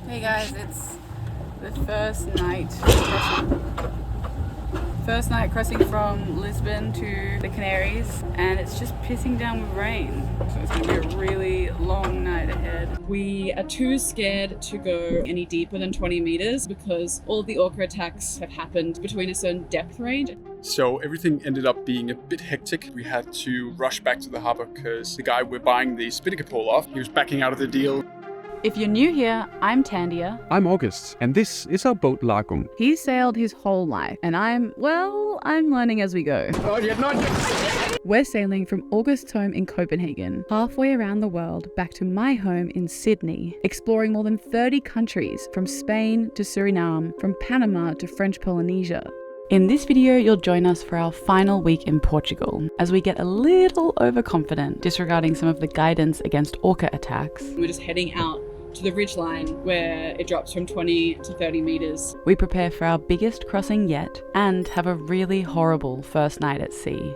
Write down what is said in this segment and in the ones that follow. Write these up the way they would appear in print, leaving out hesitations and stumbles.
Hey guys, it's the first night crossing from Lisbon to the Canaries, and it's just pissing down with rain. So it's gonna be a really long night ahead. We are too scared to go any deeper than 20 meters because all of the orca attacks have happened between a certain depth range. So everything ended up being a bit hectic. We had to rush back to the harbor because the guy we're buying the spinnaker pole off, he was backing out of the deal. If you're new here, I'm Tandia. I'm August, and this is our boat Lagom. He's sailed his whole life, and I'm learning as we go. Not yet. We're sailing from August's home in Copenhagen, halfway around the world, back to my home in Sydney, exploring more than 30 countries, from Spain to Suriname, from Panama to French Polynesia. In this video, you'll join us for our final week in Portugal, as we get a little overconfident, disregarding some of the guidance against orca attacks. We're just heading out to the ridgeline where it drops from 20 to 30 meters. We prepare for our biggest crossing yet and have a really horrible first night at sea.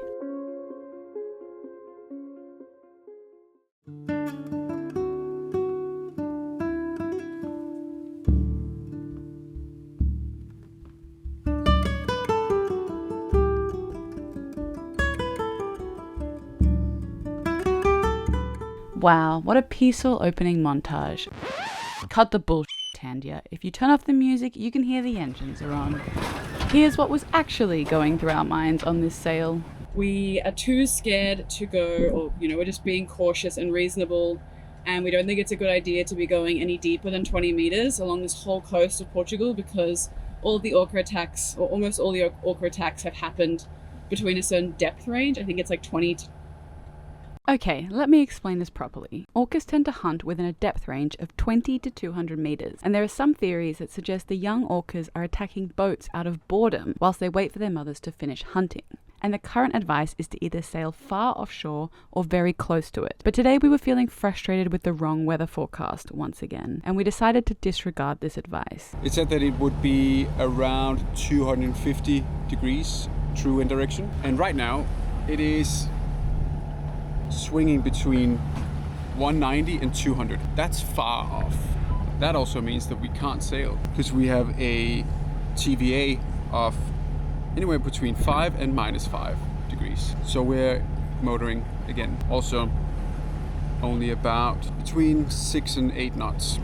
Wow, what a peaceful opening montage. Cut the bullshit, Tandia. If you turn off the music, you can hear the engines are on. Here's what was actually going through our minds on this sail. We are too scared to go, or we're just being cautious and reasonable, and we don't think it's a good idea to be going any deeper than 20 meters along this whole coast of Portugal because all of the orca attacks, or almost all the orca attacks, have happened between a certain depth range. I think it's like 20 to... Okay, let me explain this properly. Orcas tend to hunt within a depth range of 20 to 200 meters, and there are some theories that suggest the young orcas are attacking boats out of boredom whilst they wait for their mothers to finish hunting. And the current advice is to either sail far offshore or very close to it. But today we were feeling frustrated with the wrong weather forecast once again, and we decided to disregard this advice. It said that it would be around 250 degrees true wind direction, and right now it is swinging between 190 and 200. That's far off. That also means that we can't sail because we have a TVA of anywhere between 5 and -5 degrees. So we're motoring again. Also only about between 6 and 8 knots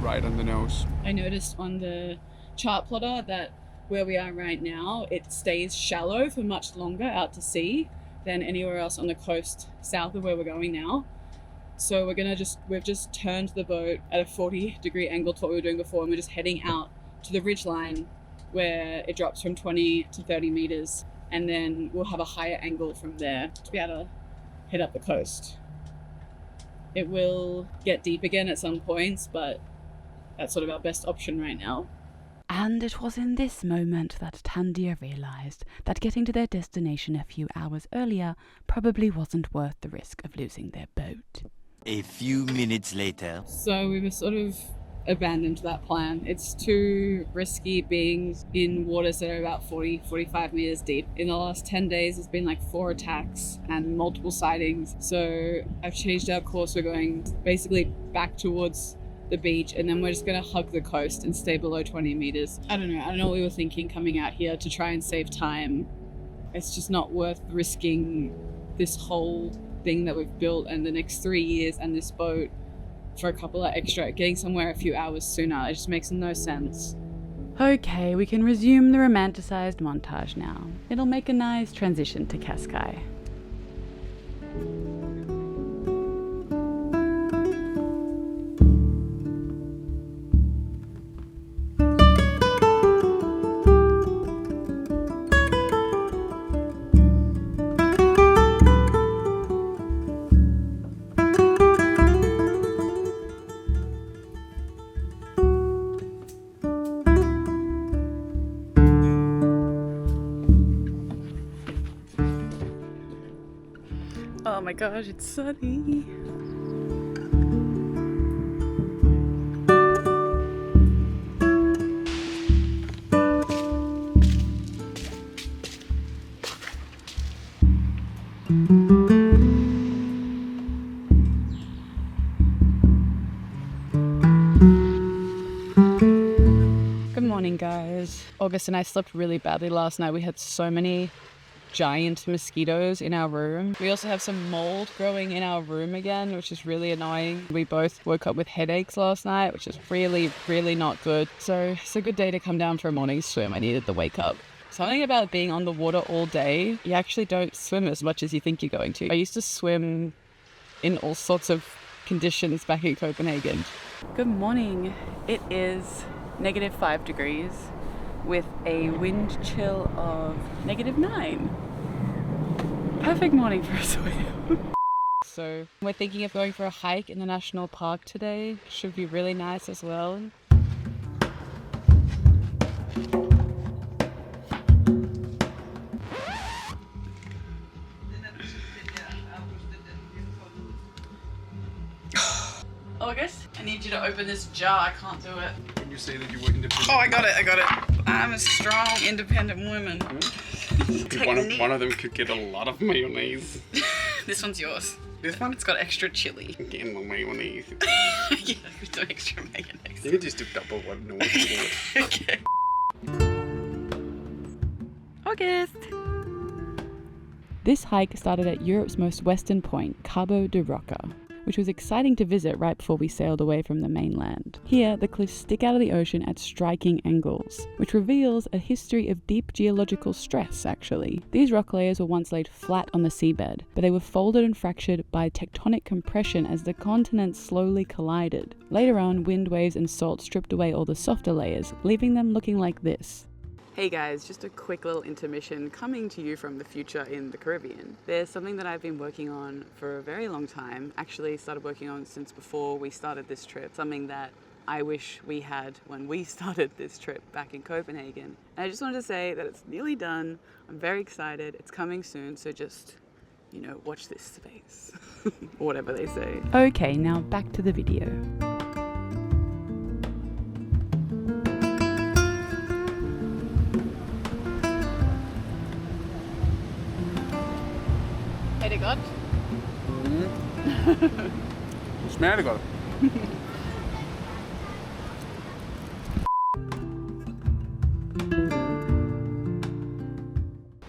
right on the nose. I noticed on the chart plotter that where we are right now, it stays shallow for much longer out to sea than anywhere else on the coast south of where we're going now. So we've just turned the boat at a 40-degree angle to what we were doing before, and we're just heading out to the ridgeline where it drops from 20 to 30 meters, and then we'll have a higher angle from there to be able to head up the coast. It will get deep again at some points, but that's sort of our best option right now. And it was in this moment that Tandia realised that getting to their destination a few hours earlier probably wasn't worth the risk of losing their boat. A few minutes later. So we were sort of abandoned that plan. It's too risky being in waters that are about 40-45 meters deep. In the last 10 days, there's been like 4 attacks and multiple sightings. So I've changed our course. We're going basically back towards the beach, and then we're just going to hug the coast and stay below 20 meters. I don't know what we were thinking coming out here to try and save time. It's just not worth risking this whole thing that we've built and the next 3 years and this boat for a couple of extra, getting somewhere a few hours sooner. It just makes no sense. Okay, we can resume the romanticized montage now. It'll make a nice transition to Cascais. Oh my gosh, it's sunny. guys. August and I slept really badly last night. We had so many giant mosquitoes in our room. We also have some mold growing in our room again, which is really annoying. We both woke up with headaches last night, which is really, really not good. So it's a good day to come down for a morning swim. I needed the wake up. Something about being on the water all day, you actually don't swim as much as you think you're going to. I used to swim in all sorts of conditions back in Copenhagen. Good morning. It is -5 degrees with a wind chill of -9. Perfect morning for a swim. So we're thinking of going for a hike in the national park today. Should be really nice as well. August, I need you to open this jar. I can't do it. Can you say that you were independent? Oh, I got it. I'm a strong, independent woman. One of them could get a lot of mayonnaise. This one's yours. This one? It's got extra chili. Again, more mayonnaise. Yeah, we do extra mayonnaise. You can just do double what no one can do. Okay. August! This hike started at Europe's most western point, Cabo de Roca, which was exciting to visit right before we sailed away from the mainland. Here, the cliffs stick out of the ocean at striking angles, which reveals a history of deep geological stress, actually. These rock layers were once laid flat on the seabed, but they were folded and fractured by tectonic compression as the continents slowly collided. Later on, wind waves and salt stripped away all the softer layers, leaving them looking like this. Hey guys, just a quick little intermission coming to you from the future in the Caribbean. There's something that I've been working on for a very long time, actually started working on since before we started this trip, something that I wish we had when we started this trip back in Copenhagen. And I just wanted to say that it's nearly done. I'm very excited. It's coming soon, so just, watch this space. Or whatever they say. Okay, now back to the video. Er det godt? Smager det godt?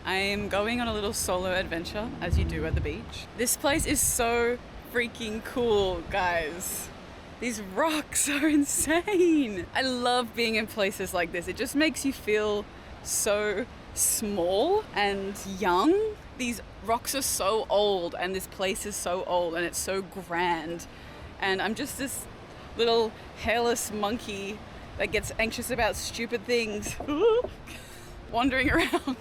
I am going on a little solo adventure, as you do at the beach. This place is so freaking cool, guys. These rocks are insane. I love being in places like this. It just makes you feel so small and young. These rocks are so old and this place is so old and it's so grand. And I'm just this little hairless monkey that gets anxious about stupid things wandering around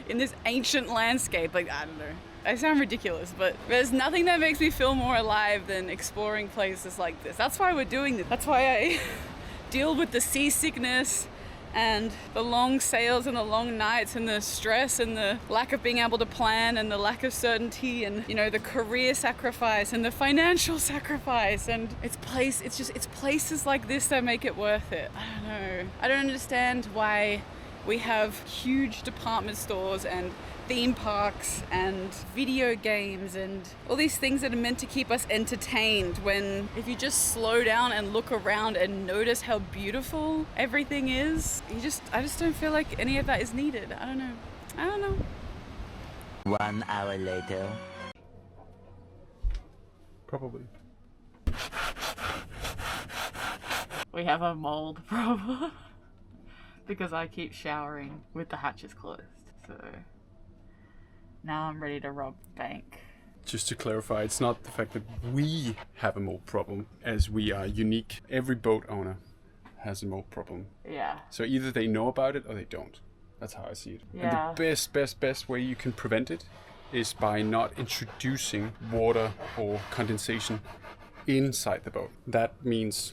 in this ancient landscape. Like, I don't know. I sound ridiculous, but there's nothing that makes me feel more alive than exploring places like this. That's why we're doing this. That's why I deal with the seasickness and the long sails and the long nights and the stress and the lack of being able to plan and the lack of certainty and, the career sacrifice and the financial sacrifice. And it's places like this that make it worth it. I don't know. I don't understand why we have huge department stores and theme parks and video games and all these things that are meant to keep us entertained, when if you just slow down and look around and notice how beautiful everything is, I just don't feel like any of that is needed. I don't know. 1 hour later. Probably. We have a mold problem because I keep showering with the hatches closed. So now I'm ready to rob the bank. Just to clarify, it's not the fact that we have a mold problem, as we are unique. Every boat owner has a mold problem. Yeah. So either they know about it or they don't. That's how I see it. Yeah. And the best way you can prevent it is by not introducing water or condensation inside the boat. That means,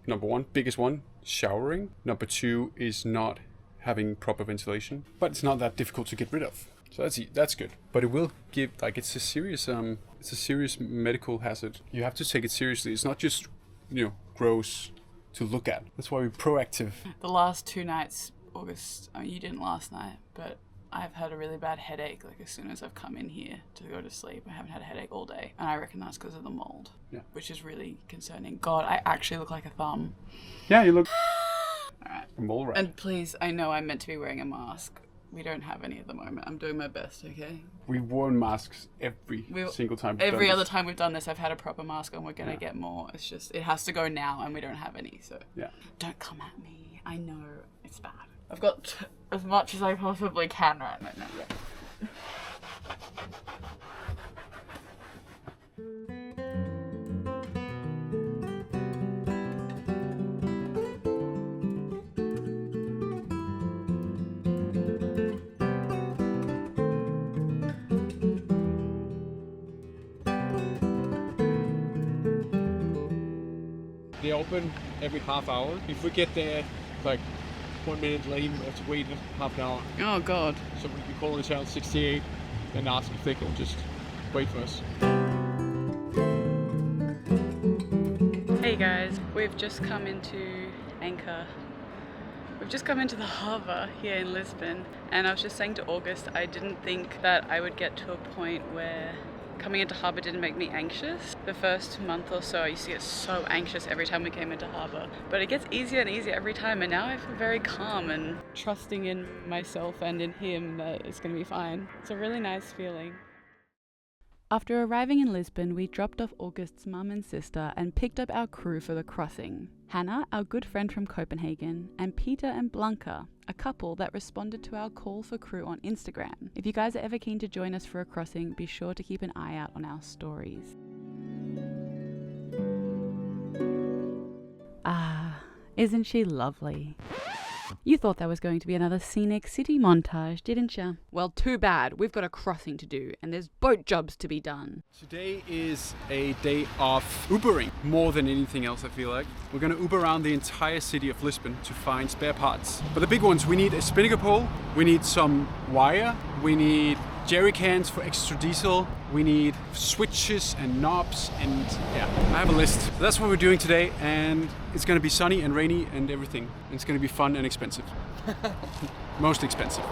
number one, biggest one, showering. Number two is not having proper ventilation. But it's not that difficult to get rid of. So that's good. But it will give, it's a serious medical hazard. You have to take it seriously. It's not just, gross to look at. That's why we're proactive. The last 2 nights, August, you didn't last night, but I've had a really bad headache, as soon as I've come in here to go to sleep. I haven't had a headache all day, and I reckon that's because of the mold, which is really concerning. God, I actually look like a thumb. Yeah, you look... Alright. a mole rat. And please, I know I'm meant to be wearing a mask. We don't have any at the moment. I'm doing my best, okay? We've worn masks every single time. Every other time we've done this, I've had a proper mask on. We're going to get more. It's just, it has to go now and we don't have any. So don't come at me. I know it's bad. I've got as much as I possibly can right now. They open every half hour. If we get there like 1 minute late, we have to wait half an hour. Oh God. So we can call the channel 68 and ask if they can just wait for us. Hey guys, we've just come into Anchor. We've just come into the harbour here in Lisbon, and I was just saying to August, I didn't think that I would get to a point where coming into harbour didn't make me anxious. The first month or so I used to get so anxious every time we came into harbour, but it gets easier and easier every time, and now I feel very calm and trusting in myself and in him that it's going to be fine. It's a really nice feeling. After arriving in Lisbon, we dropped off August's mum and sister and picked up our crew for the crossing. Hannah, our good friend from Copenhagen, and Peter and Blanca, a couple that responded to our call for crew on Instagram. If you guys are ever keen to join us for a crossing, be sure to keep an eye out on our stories. Ah, isn't she lovely? You thought there was going to be another scenic city montage, didn't ya? Well, too bad. We've got a crossing to do, and there's boat jobs to be done. Today is a day of Ubering, more than anything else I feel like. We're gonna Uber around the entire city of Lisbon to find spare parts. But the big ones, we need a spinnaker pole, we need some wire, we need jerry cans for extra diesel, we need switches and knobs, and yeah, I have a list. So that's what we're doing today, and it's gonna be sunny and rainy and everything. And it's gonna be fun and expensive. Most expensive.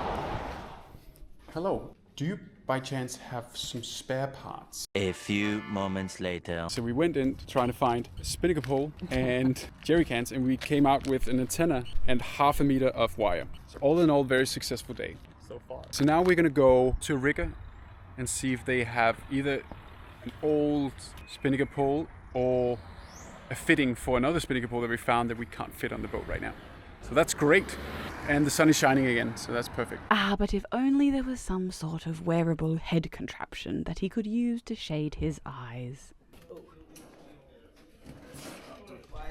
Hello, do you by chance have some spare parts? A few moments later. So we went in trying to find a spinnaker pole and jerry cans, and we came out with an antenna and 1/2 meter of wire. So all in all, very successful day. So far. So now we're gonna go to a rigger and see if they have either an old spinnaker pole or a fitting for another spinnaker pole that we found that we can't fit on the boat right now. So that's great. And the sun is shining again, so that's perfect. Ah, but if only there was some sort of wearable head contraption that he could use to shade his eyes.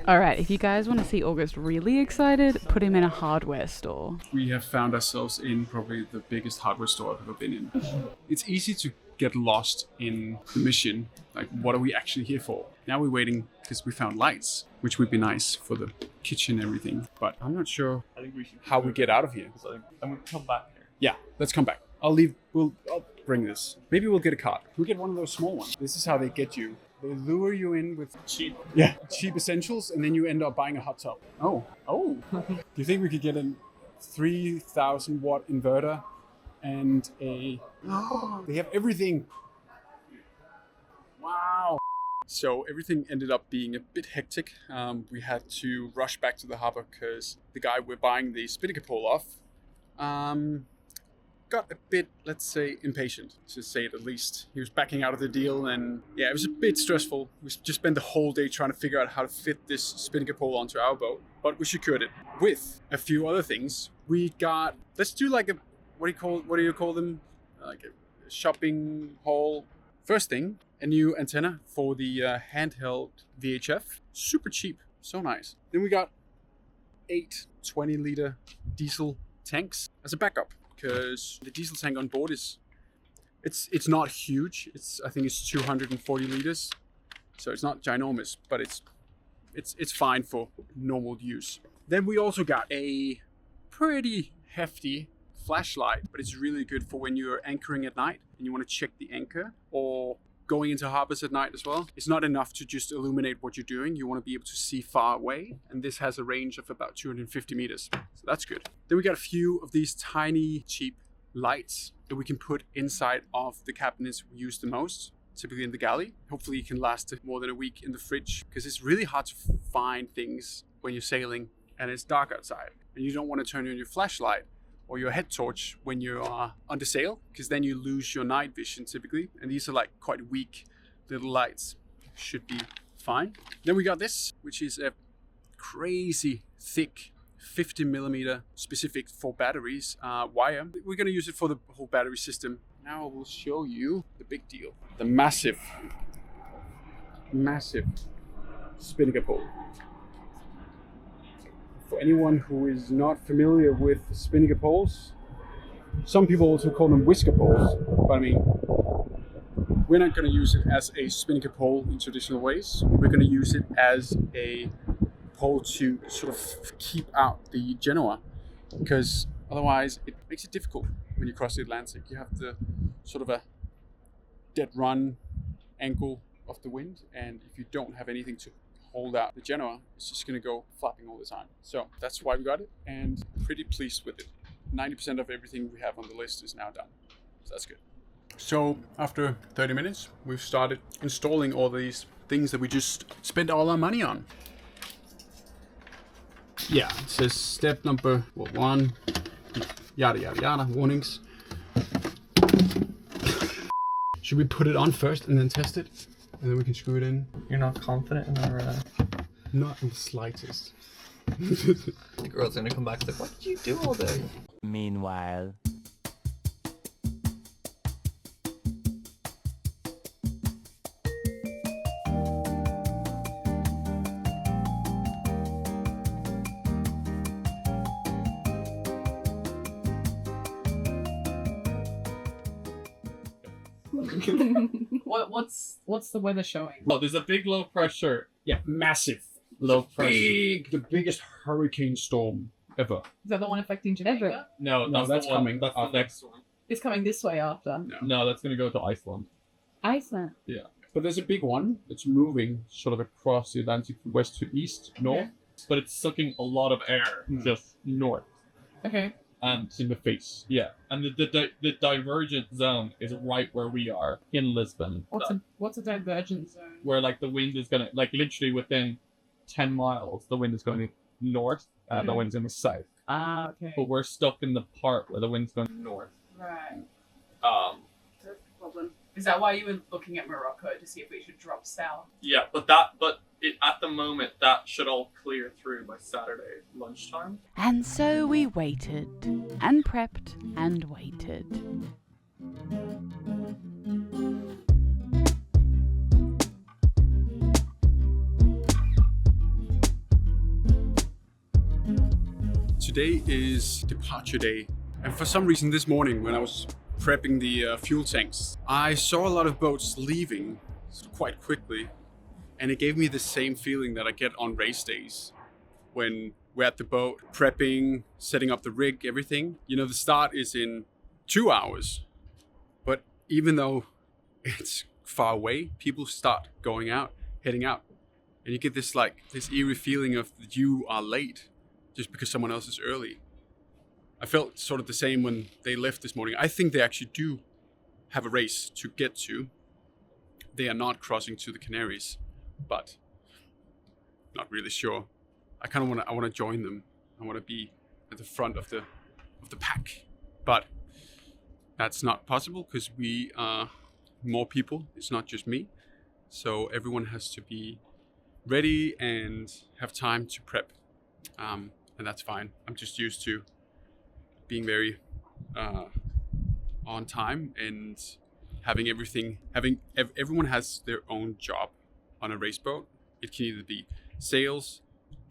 Alright, if you guys want to see August really excited, put him in a hardware store. We have found ourselves in probably the biggest hardware store I've ever been in. It's easy to get lost in the mission. Like, what are we actually here for? Now we're waiting because we found lights, which would be nice for the kitchen and everything. But I'm not sure how we get out of here. And we come back here. Yeah, let's come back. I'll bring this. Maybe we'll get a cart. We'll get one of those small ones. This is how they get you. They lure you in with cheap essentials, and then you end up buying a hot tub. Oh. Do you think we could get a 3,000 watt inverter and a... They have everything. Wow. So everything ended up being a bit hectic. We had to rush back to the harbor because the guy we're buying the spinnaker pole off got a bit, let's say, impatient, to say it at least. He was backing out of the deal, and yeah, it was a bit stressful. We just spent the whole day trying to figure out how to fit this spinnaker pole onto our boat, but we secured it with a few other things. We got, let's do like a, what do you call them? Like a shopping haul. First thing, a new antenna for the handheld VHF. Super cheap, so nice. Then we got 8 20-liter diesel tanks as a backup, because the diesel tank on board is, it's not huge. I think it's 240 liters, so it's not ginormous, but it's fine for normal use. Then we also got a pretty hefty flashlight, but it's really good for when you're anchoring at night and you want to check the anchor, or going into harbors at night as well. It's not enough to just illuminate what you're doing. You want to be able to see far away, and this has a range of about 250 meters. So that's good. Then we got a few of these tiny, cheap lights that we can put inside of the cabinets we use the most, typically in the galley. Hopefully it can last more than a week in the fridge, because it's really hard to find things when you're sailing and it's dark outside. and you don't want to turn on your flashlight or your head torch when you are under sail, because then you lose your night vision typically. And these are like quite weak little lights. Should be fine. Then we got this, which is a crazy thick 50 millimeter specific for batteries wire. We're going to use it for the whole battery system. Now I will show you the big deal. The massive spinnaker pole. For anyone who is not familiar with spinnaker poles, some people also call them whisker poles, but I mean, we're not going to use it as a spinnaker pole in traditional ways. We're going to use it as a pole to sort of keep out the Genoa, because otherwise it makes it difficult when you cross the Atlantic. You have the sort of a dead run angle of the wind, and if you don't have anything to hold out the Genoa, it's just going to go flapping all the time. So that's why we got it, and pretty pleased with it. 90% of everything we have on the list is now done, so that's good. So after 30 minutes, we've started installing all these things that we just spent all our money on. Yeah, it says step number 1, yada yada yada, warnings. Should we put it on first and then test it? And then we can screw it in? You're not confident in our... Not in the slightest. The girl's gonna come back and say, what did you do all day? Meanwhile. What's the weather showing? Oh, there's a big low pressure. Yeah, massive. Low pressure. The biggest hurricane storm ever. Is that the one affecting Jamaica? No, that's the one. coming That's the after. next one. It's coming this way after. No, that's gonna go to Iceland. Iceland. Yeah. But there's a big one that's moving sort of across the Atlantic from west to east, north. But it's sucking a lot of air just north. Okay. And It's in the face. yeah, and the divergent zone is right where we are in Lisbon. What's a divergent zone? Where like the wind is gonna like literally within 10 miles, the wind is going north. The wind's in the south. Ah, okay. But we're stuck in the part where the wind's going north. Right. That's the problem. Is that why you were looking at Morocco to see if we should drop south? Yeah, but at the moment that should all clear through by Saturday lunchtime. And so we waited and prepped and waited. Today is departure day, and for some reason this morning when I was prepping the fuel tanks, I saw a lot of boats leaving quite quickly, and it gave me the same feeling that I get on race days when we're at the boat prepping, setting up the rig, everything. You know, the start is in 2 hours, but even though it's far away, people start going out, heading out, and you get this eerie feeling of you are late just because someone else is early. I felt sort of the same when they left this morning. I think they actually do have a race to get to. They are not crossing to the Canaries, but not really sure. I want to join them. I want to be at the front of the pack, but that's not possible because we are more people. It's not just me, so everyone has to be ready and have time to prep. And that's fine. I'm just used to being very on time and having everything. Everyone has their own job on a race boat. It can either be sails,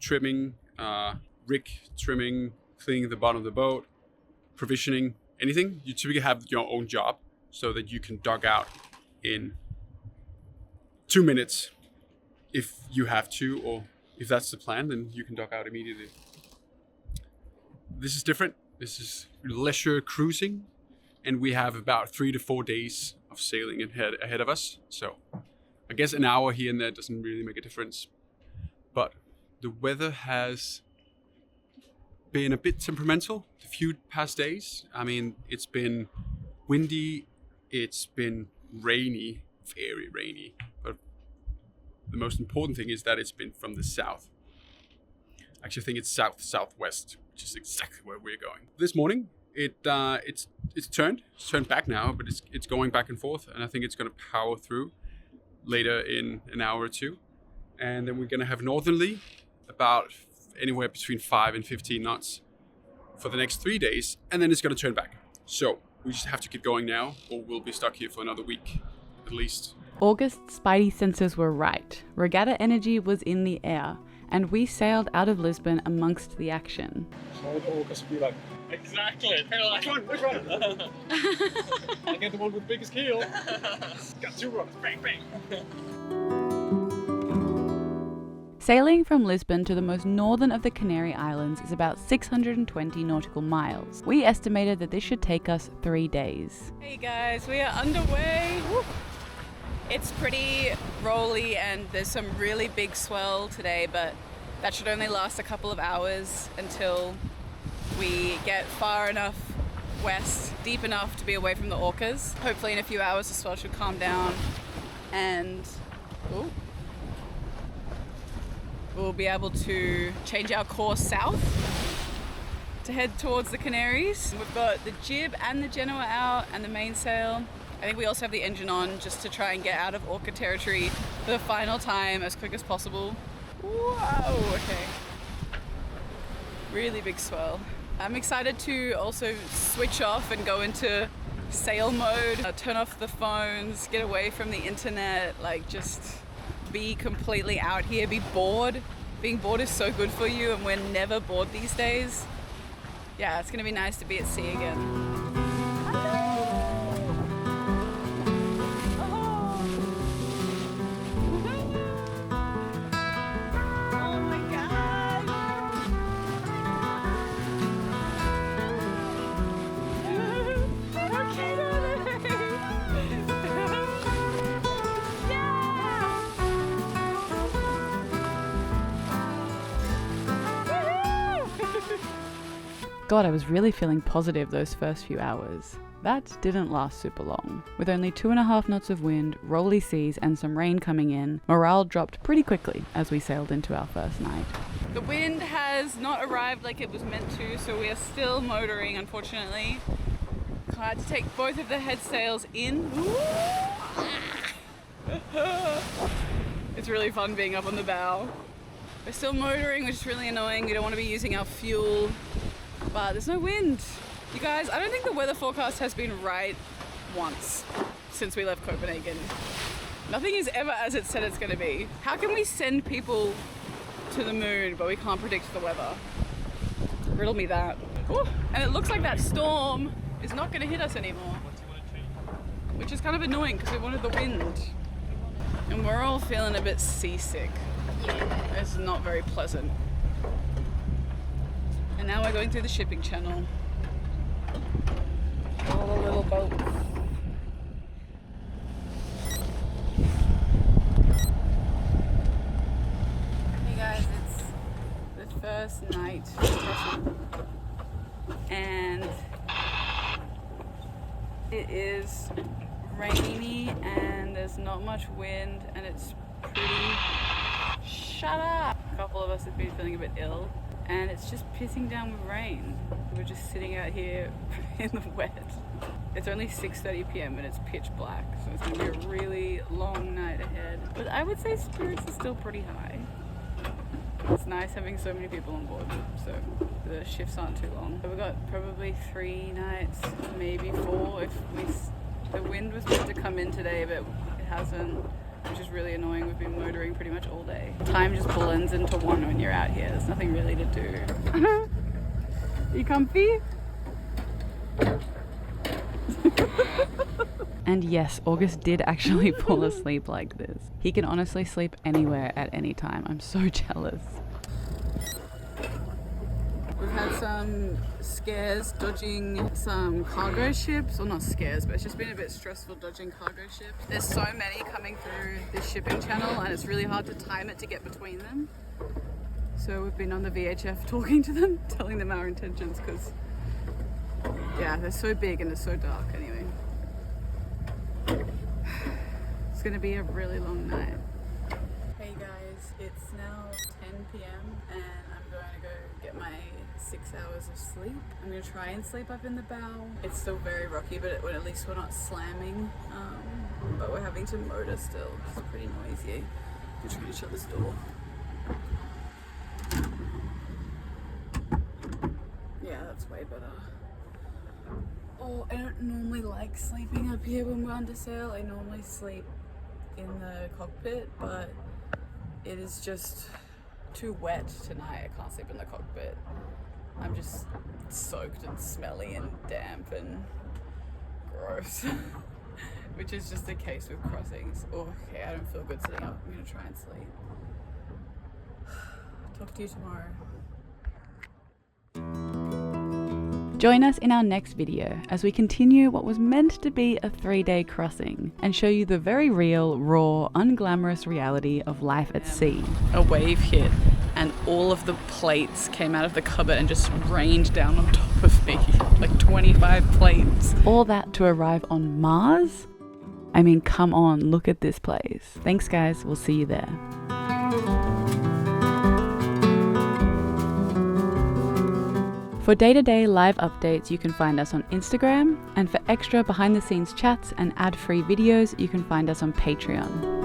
trimming, rig trimming, cleaning the bottom of the boat, provisioning, anything. You typically have your own job so that you can dock out in 2 minutes if you have to, or if that's the plan, then you can dock out immediately. This is different. This is leisure cruising, and we have about 3 to 4 days of sailing ahead of us. So I guess an hour here and there doesn't really make a difference. But the weather has been a bit temperamental the few past days. I mean, it's been windy, it's been rainy, very rainy. But the most important thing is that it's been from the south. Actually, I think it's south-southwest, which is exactly where we're going. This morning, it's turned back now, but it's going back and forth, and I think it's going to power through later in an hour or two. And then we're going to have northerly, about anywhere between 5 and 15 knots for the next 3 days, and then it's going to turn back. So we just have to keep going now, or we'll be stuck here for another week at least. August's spidey senses were right. Regatta energy was in the air, and we sailed out of Lisbon amongst the action. So August be like, exactly. Which one? I get the one with the biggest keel. Got 2 rocks. Bang, bang. Sailing from Lisbon to the most northern of the Canary Islands is about 620 nautical miles. We estimated that this should take us 3 days. Hey guys, we are underway. Woo. It's pretty rolly and there's some really big swell today, but that should only last a couple of hours until we get far enough west, deep enough to be away from the orcas. Hopefully in a few hours the swell should calm down and we'll be able to change our course south to head towards the Canaries. We've got the jib and the Genoa out and the mainsail. I think we also have the engine on just to try and get out of orca territory for the final time as quick as possible. Whoa, okay. Really big swell. I'm excited to also switch off and go into sail mode, turn off the phones, get away from the internet, like just be completely out here, be bored. Being bored is so good for you and we're never bored these days. Yeah, it's gonna be nice to be at sea again. God, I was really feeling positive those first few hours. That didn't last super long. With only 2.5 knots of wind, rolly seas, and some rain coming in, morale dropped pretty quickly as we sailed into our first night. The wind has not arrived like it was meant to, so we are still motoring, unfortunately. I had to take both of the head sails in. It's really fun being up on the bow. We're still motoring, which is really annoying. We don't want to be using our fuel, but there's no wind. You guys, I don't think the weather forecast has been right once since we left Copenhagen. Nothing is ever as it said it's going to be. How can we send people to the moon, but we can't predict the weather? Riddle me that. Ooh, and it looks like that storm is not going to hit us anymore, which is kind of annoying because we wanted the wind. And we're all feeling a bit seasick. It's not very pleasant. And now we're going through the shipping channel. All the little boats. Hey guys, it's the first night session. And it is rainy and there's not much wind and it's pretty... Shut up! A couple of us have been feeling a bit ill and it's just pissing down with rain. We're just sitting out here in the wet. It's only 6:30 p.m. and it's pitch black, so it's gonna be a really long night ahead. But I would say spirits are still pretty high. It's nice having so many people on board, so the shifts aren't too long. So we've got probably 3 nights, maybe 4 if the wind was meant to come in today, but it hasn't, which is really annoying. We've been motoring pretty much all day. Time just blends into one when you're out here. There's nothing really to do. You comfy? And yes, August did actually fall asleep like this. He can honestly sleep anywhere at any time. I'm so jealous. We've had some scares dodging some cargo ships. Well, not scares, but it's just been a bit stressful dodging cargo ships. There's so many coming through this shipping channel and it's really hard to time it to get between them. So we've been on the VHF talking to them, telling them our intentions because, yeah, they're so big and it's so dark anyway. It's gonna be a really long night. Hey guys, it's now 10 p.m. and I'm going 6 hours of sleep. I'm gonna try and sleep up in the bow. It's still very rocky, but at least we're not slamming. But we're having to motor still. It's pretty noisy between each other's door. Yeah, that's way better. Oh, I don't normally like sleeping up here when we're under sail. I normally sleep in the cockpit, but it is just too wet tonight. I can't sleep in the cockpit. I'm just soaked and smelly and damp and gross. Which is just the case with crossings. Oh, okay, I don't feel good sitting up. I'm gonna try and sleep. Talk to you tomorrow. Join us in our next video as we continue what was meant to be a 3-day crossing and show you the very real, raw, unglamorous reality of life at sea. A wave hit and all of the plates came out of the cupboard and just rained down on top of me. Like 25 plates. All that to arrive on Mars? I mean, come on, look at this place. Thanks guys, we'll see you there. For day-to-day live updates, you can find us on Instagram, and for extra behind-the-scenes chats and ad-free videos, you can find us on Patreon.